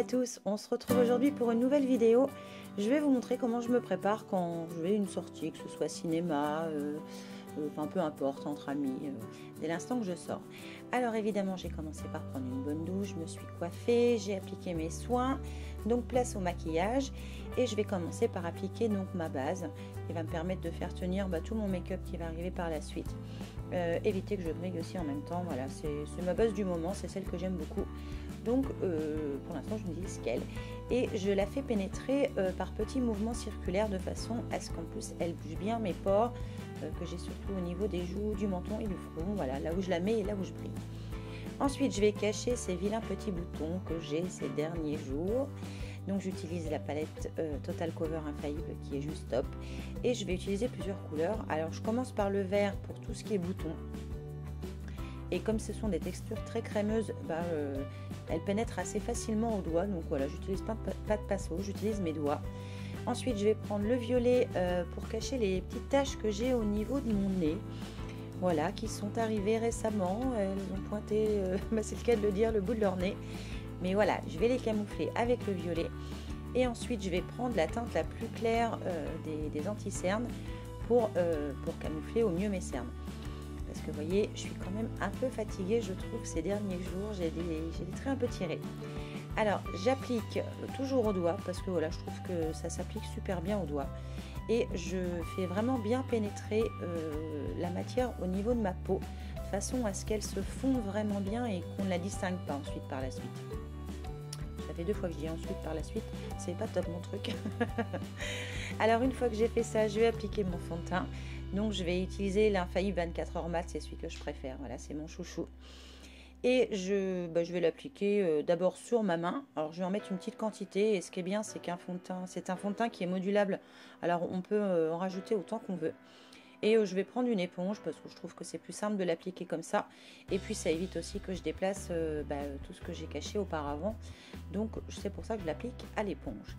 à tous, on se retrouve aujourd'hui pour une nouvelle vidéo. Je vais vous montrer comment je me prépare quand je vais à une sortie, que ce soit cinéma, enfin peu importe, entre amis, dès l'instant que je sors. Alors évidemment j'ai commencé par prendre une bonne douche, je me suis coiffée, j'ai appliqué mes soins, donc place au maquillage et je vais commencer par appliquer donc ma base qui va me permettre de faire tenir tout mon make-up qui va arriver par la suite. Éviter que je brille aussi en même temps, voilà, c'est ma base du moment, c'est celle que j'aime beaucoup. Donc pour l'instant je n'utilise qu'elle et je la fais pénétrer par petits mouvements circulaires de façon à ce qu'en plus elle bouge bien mes pores que j'ai surtout au niveau des joues, du menton et du front, voilà, là où je la mets et là où je brille. Ensuite je vais cacher ces vilains petits boutons que j'ai ces derniers jours. Donc j'utilise la palette Total Cover Infaillible qui est juste top et je vais utiliser plusieurs couleurs. Alors je commence par le vert pour tout ce qui est boutons. Et comme ce sont des textures très crémeuses, elles pénètrent assez facilement au doigt. Donc voilà, j'utilise pas de pinceau, j'utilise mes doigts. Ensuite, je vais prendre le violet pour cacher les petites taches que j'ai au niveau de mon nez. Voilà, qui sont arrivées récemment. Elles ont pointé, c'est le cas de le dire, le bout de leur nez. Mais voilà, je vais les camoufler avec le violet. Et ensuite, je vais prendre la teinte la plus claire des anti-cernes pour camoufler au mieux mes cernes. Parce que vous voyez, je suis quand même un peu fatiguée, je trouve, ces derniers jours. J'ai des traits un peu tirés. Alors, j'applique toujours au doigt parce que voilà, je trouve que ça s'applique super bien au doigt. Et je fais vraiment bien pénétrer la matière au niveau de ma peau, de façon à ce qu'elle se fonde vraiment bien et qu'on ne la distingue pas ensuite par la suite. Ça fait 2 fois que je dis ensuite par la suite, c'est pas top mon truc. Alors, une fois que j'ai fait ça, je vais appliquer mon fond de teint. Donc je vais utiliser l'Infaillible 24 heures mat, c'est celui que je préfère, voilà, c'est mon chouchou. Et je vais l'appliquer d'abord sur ma main. Alors je vais en mettre une petite quantité et ce qui est bien c'est qu'un fond de teint, c'est un fond de teint qui est modulable. Alors on peut en rajouter autant qu'on veut. Et je vais prendre une éponge parce que je trouve que c'est plus simple de l'appliquer comme ça. Et puis ça évite aussi que je déplace tout ce que j'ai caché auparavant. Donc c'est pour ça que je l'applique à l'éponge.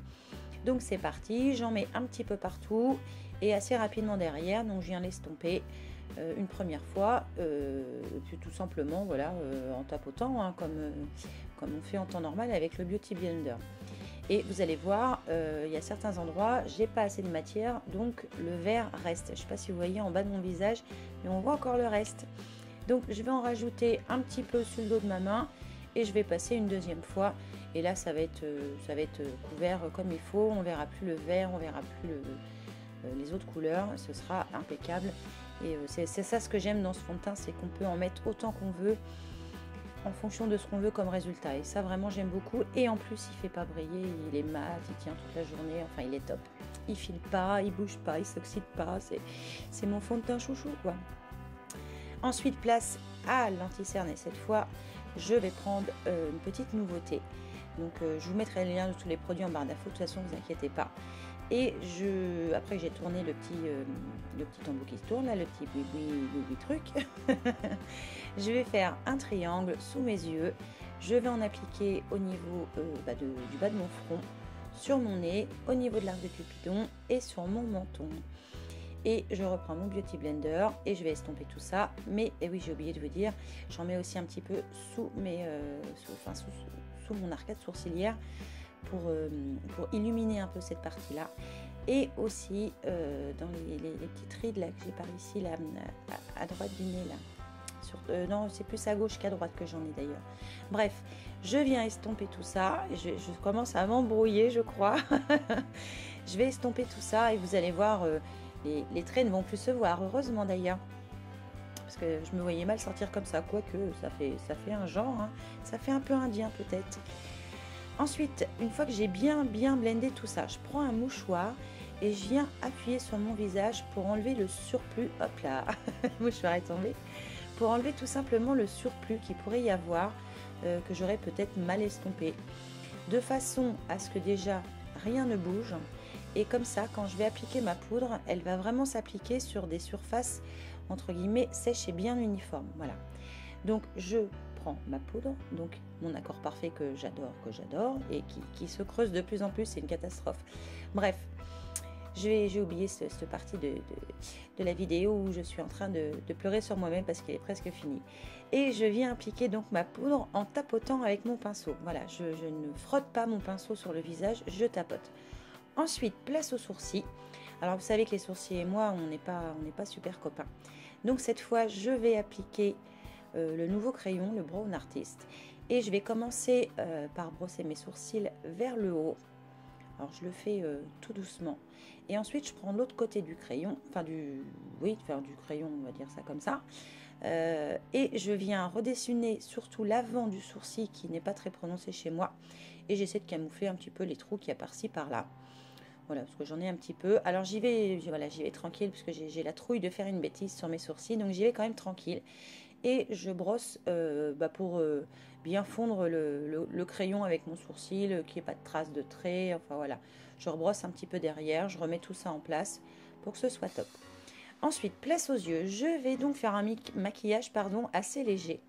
Donc c'est parti, j'en mets un petit peu partout et assez rapidement derrière, donc je viens l'estomper une première fois, puis tout simplement voilà, en tapotant hein, comme on fait en temps normal avec le Beauty Blender. Et vous allez voir, il y a certains endroits, j'ai pas assez de matière, donc le vert reste. Je ne sais pas si vous voyez en bas de mon visage, mais on voit encore le reste. Donc je vais en rajouter un petit peu sur le dos de ma main et je vais passer une deuxième fois. Et là, ça va être couvert comme il faut. On verra plus le vert, on verra plus les autres couleurs. Ce sera impeccable. Et c'est ça ce que j'aime dans ce fond de teint, c'est qu'on peut en mettre autant qu'on veut en fonction de ce qu'on veut comme résultat. Et ça, vraiment, j'aime beaucoup. Et en plus, il fait pas briller, il est mat, il tient toute la journée. Enfin, il est top. Il file pas, il bouge pas, il s'oxyde pas. C'est mon fond de teint chouchou, quoi. Ensuite, place à l'anti-cerne. Et cette fois, je vais prendre une petite nouveauté. Donc je vous mettrai le lien de tous les produits en barre d'infos, de toute façon vous inquiétez pas. Et après j'ai tourné le petit tambour qui se tourne, là, le petit boui truc. Je vais faire un triangle sous mes yeux. Je vais en appliquer au niveau du bas de mon front, sur mon nez, au niveau de l'arc de Cupidon et sur mon menton. Et je reprends mon Beauty Blender et je vais estomper tout ça. Mais et oui, j'ai oublié de vous dire, j'en mets aussi un petit peu sous mon arcade sourcilière pour illuminer un peu cette partie-là. Et aussi dans les petites rides là que j'ai par ici, là, à droite du nez là. Non, c'est plus à gauche qu'à droite que j'en ai d'ailleurs. Bref, je viens estomper tout ça. Je commence à m'embrouiller, je crois. Je vais estomper tout ça et vous allez voir... Les traits ne vont plus se voir, heureusement d'ailleurs. Parce que je me voyais mal sortir comme ça, quoique ça fait un genre, hein. Ça fait un peu indien peut-être. Ensuite, une fois que j'ai bien blendé tout ça, je prends un mouchoir et je viens appuyer sur mon visage pour enlever le surplus. Hop là, le mouchoir est tombé. Pour enlever tout simplement le surplus qu'il pourrait y avoir, que j'aurais peut-être mal estompé. De façon à ce que déjà rien ne bouge. Et comme ça, quand je vais appliquer ma poudre, elle va vraiment s'appliquer sur des surfaces, entre guillemets, sèches et bien uniformes. Voilà. Donc, je prends ma poudre, donc mon accord parfait que j'adore, et qui se creuse de plus en plus, c'est une catastrophe. Bref, J'ai oublié cette partie de la vidéo où je suis en train de pleurer sur moi-même parce qu'elle est presque finie. Et je viens appliquer donc ma poudre en tapotant avec mon pinceau. Voilà, je ne frotte pas mon pinceau sur le visage, je tapote. Ensuite, place aux sourcils. Alors vous savez que les sourcils et moi, on n'est pas super copains. Donc cette fois, je vais appliquer le nouveau crayon, le Brown Artist. Et je vais commencer par brosser mes sourcils vers le haut. Alors je le fais tout doucement. Et ensuite, je prends l'autre côté du crayon, du crayon, on va dire ça comme ça. Et je viens redessiner surtout l'avant du sourcil qui n'est pas très prononcé chez moi. Et j'essaie de camoufler un petit peu les trous qu'il y a par-ci, par-là. Voilà, parce que j'en ai un petit peu. Alors j'y vais tranquille, parce que j'ai la trouille de faire une bêtise sur mes sourcils. Donc j'y vais quand même tranquille. Et je brosse pour bien fondre le crayon avec mon sourcil, qu'il n'y ait pas de traces de traits. Enfin voilà, je rebrosse un petit peu derrière, je remets tout ça en place pour que ce soit top. Ensuite, place aux yeux. Je vais donc faire un maquillage assez léger.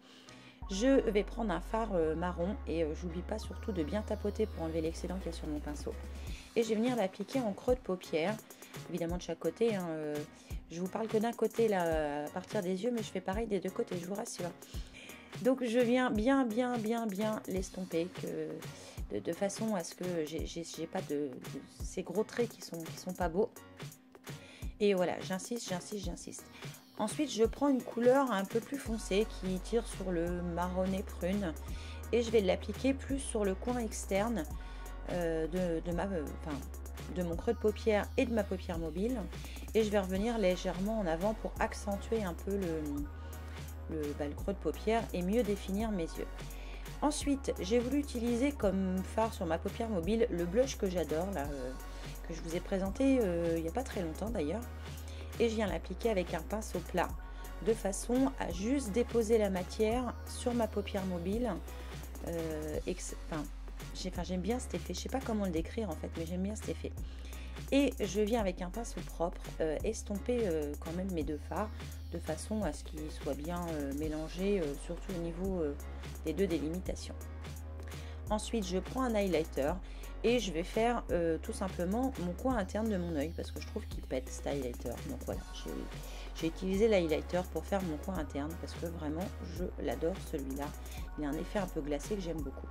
Je vais prendre un fard marron et j'oublie pas surtout de bien tapoter pour enlever l'excédent qu'il y a sur mon pinceau. Et je vais venir l'appliquer en creux de paupière, évidemment de chaque côté. Je vous parle que d'un côté là, à partir des yeux, mais je fais pareil des deux côtés, je vous rassure. Donc je viens bien l'estomper de façon à ce que j'ai pas ces gros traits qui sont pas beaux. Et voilà, j'insiste. Ensuite, je prends une couleur un peu plus foncée qui tire sur le marronné prune et je vais l'appliquer plus sur le coin externe de mon creux de paupière et de ma paupière mobile. Et je vais revenir légèrement en avant pour accentuer un peu le creux de paupière et mieux définir mes yeux. Ensuite, j'ai voulu utiliser comme fard sur ma paupière mobile le blush que j'adore, que je vous ai présenté il n'y a pas très longtemps d'ailleurs. Et je viens l'appliquer avec un pinceau plat, de façon à juste déposer la matière sur ma paupière mobile. J'aime bien cet effet, je ne sais pas comment le décrire en fait, mais j'aime bien cet effet. Et je viens avec un pinceau propre estomper quand même mes deux fards, de façon à ce qu'ils soient bien mélangés, surtout au niveau des deux délimitations. Ensuite, je prends un highlighter et je vais faire tout simplement mon coin interne de mon œil parce que je trouve qu'il pète cet highlighter. Donc voilà, j'ai utilisé l'highlighter pour faire mon coin interne parce que vraiment, je l'adore celui-là. Il a un effet un peu glacé que j'aime beaucoup.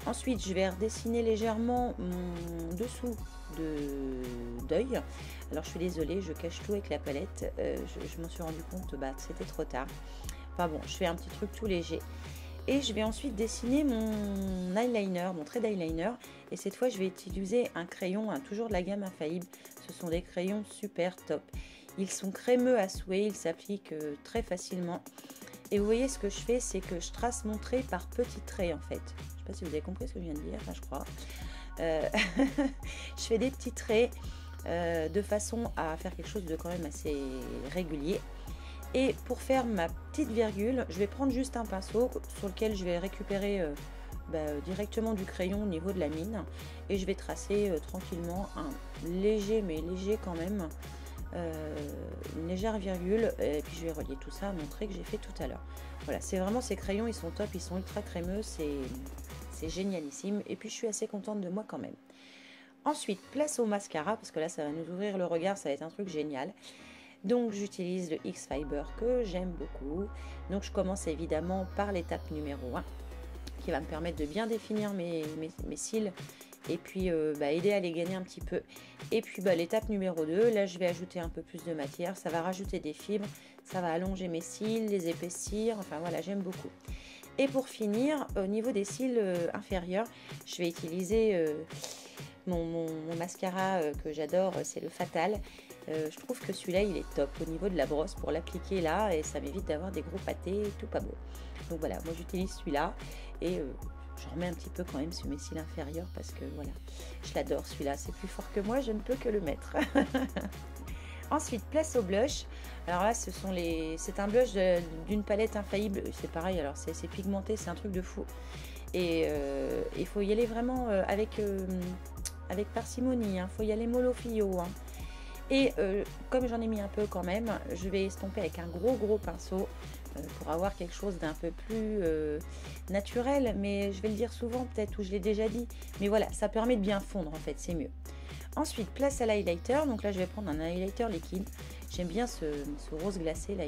Ensuite, je vais redessiner légèrement mon dessous d'œil. Alors, je suis désolée, je cache tout avec la palette. Je m'en suis rendu compte, c'était trop tard. Enfin bon, je fais un petit truc tout léger. Et je vais ensuite dessiner mon eyeliner, mon trait d'eyeliner. Et cette fois, je vais utiliser un crayon, toujours de la gamme Infaillible. Ce sont des crayons super top. Ils sont crémeux à souhait, ils s'appliquent très facilement. Et vous voyez, ce que je fais, c'est que je trace mon trait par petits traits en fait. Je ne sais pas si vous avez compris ce que je viens de dire, enfin je crois. Je fais des petits traits de façon à faire quelque chose de quand même assez régulier. Et pour faire ma petite virgule, je vais prendre juste un pinceau sur lequel je vais récupérer directement du crayon au niveau de la mine. Et je vais tracer tranquillement un léger, mais léger quand même, une légère virgule. Et puis je vais relier tout ça à mon trait que j'ai fait tout à l'heure. Voilà, c'est vraiment ces crayons, ils sont top, ils sont ultra crémeux, c'est génialissime. Et puis je suis assez contente de moi quand même. Ensuite, place au mascara, parce que là ça va nous ouvrir le regard, ça va être un truc génial. Donc j'utilise le X-Fiber que j'aime beaucoup. Donc je commence évidemment par l'étape numéro 1 qui va me permettre de bien définir mes cils et puis aider à les gagner un petit peu. Et puis l'étape numéro 2, là je vais ajouter un peu plus de matière, ça va rajouter des fibres, ça va allonger mes cils, les épaissir, enfin voilà, j'aime beaucoup. Et pour finir, au niveau des cils inférieurs, je vais utiliser mon mascara que j'adore, c'est le Fatal. Je trouve que celui-là il est top au niveau de la brosse pour l'appliquer là et ça m'évite d'avoir des gros pâtés tout pas beau. Donc voilà, moi j'utilise celui-là et je remets un petit peu quand même sur mes cils inférieurs parce que voilà, je l'adore celui-là, c'est plus fort que moi, je ne peux que le mettre. Ensuite, place au blush. Alors là, c'est un blush d'une palette Infaillible, c'est pareil, alors c'est pigmenté, c'est un truc de fou. Et il faut y aller vraiment avec parcimonie, il faut y aller mollo fillo. Et comme j'en ai mis un peu quand même, je vais estomper avec un gros pinceau pour avoir quelque chose d'un peu plus naturel. Mais je vais le dire souvent peut-être, ou je l'ai déjà dit. Mais voilà, ça permet de bien fondre en fait, c'est mieux. Ensuite, place à l'highlighter. Donc là, je vais prendre un highlighter liquide. J'aime bien ce rose glacé là,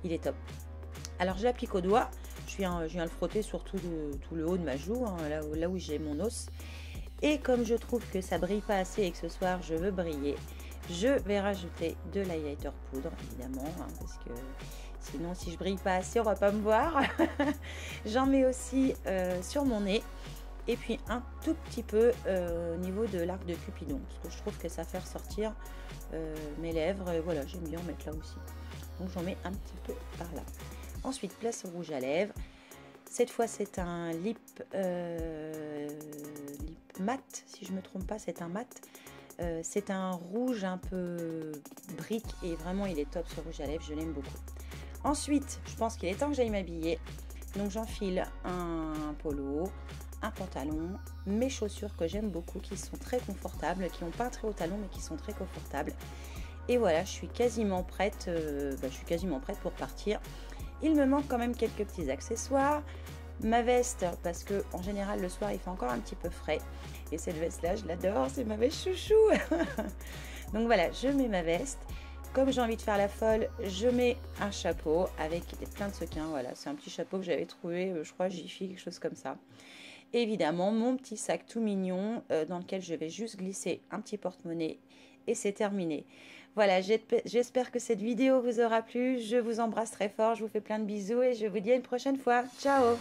il est top. Alors, je l'applique au doigt. Je viens le frotter sur tout le haut de ma joue, hein, là où j'ai mon os. Et comme je trouve que ça brille pas assez et que ce soir je veux briller, je vais rajouter de l'highlighter poudre, évidemment, hein, parce que sinon, si je brille pas assez, on va pas me voir. J'en mets aussi sur mon nez. Et puis un tout petit peu au niveau de l'arc de Cupidon, parce que je trouve que ça fait ressortir mes lèvres. Et voilà, j'aime bien en mettre là aussi. Donc j'en mets un petit peu par là. Ensuite, place au rouge à lèvres. Cette fois, c'est un lip mat, si je ne me trompe pas, c'est un mat. C'est un rouge un peu brique et vraiment, il est top ce rouge à lèvres, je l'aime beaucoup. Ensuite, je pense qu'il est temps que j'aille m'habiller. Donc j'enfile un polo, un pantalon, mes chaussures que j'aime beaucoup, qui sont très confortables, qui n'ont pas un très haut talon mais qui sont très confortables. Et voilà, je suis quasiment prête, pour partir. Il me manque quand même quelques petits accessoires. Ma veste, parce que en général le soir il fait encore un petit peu frais. Et cette veste là, je l'adore, c'est ma veste chouchou. Donc voilà, je mets ma veste. Comme j'ai envie de faire la folle, je mets un chapeau avec plein de sequins. Voilà, c'est un petit chapeau que j'avais trouvé, je crois, Jiffy, quelque chose comme ça. Évidemment, mon petit sac tout mignon dans lequel je vais juste glisser un petit porte-monnaie et c'est terminé. Voilà, j'espère que cette vidéo vous aura plu. Je vous embrasse très fort, je vous fais plein de bisous et je vous dis à une prochaine fois. Ciao!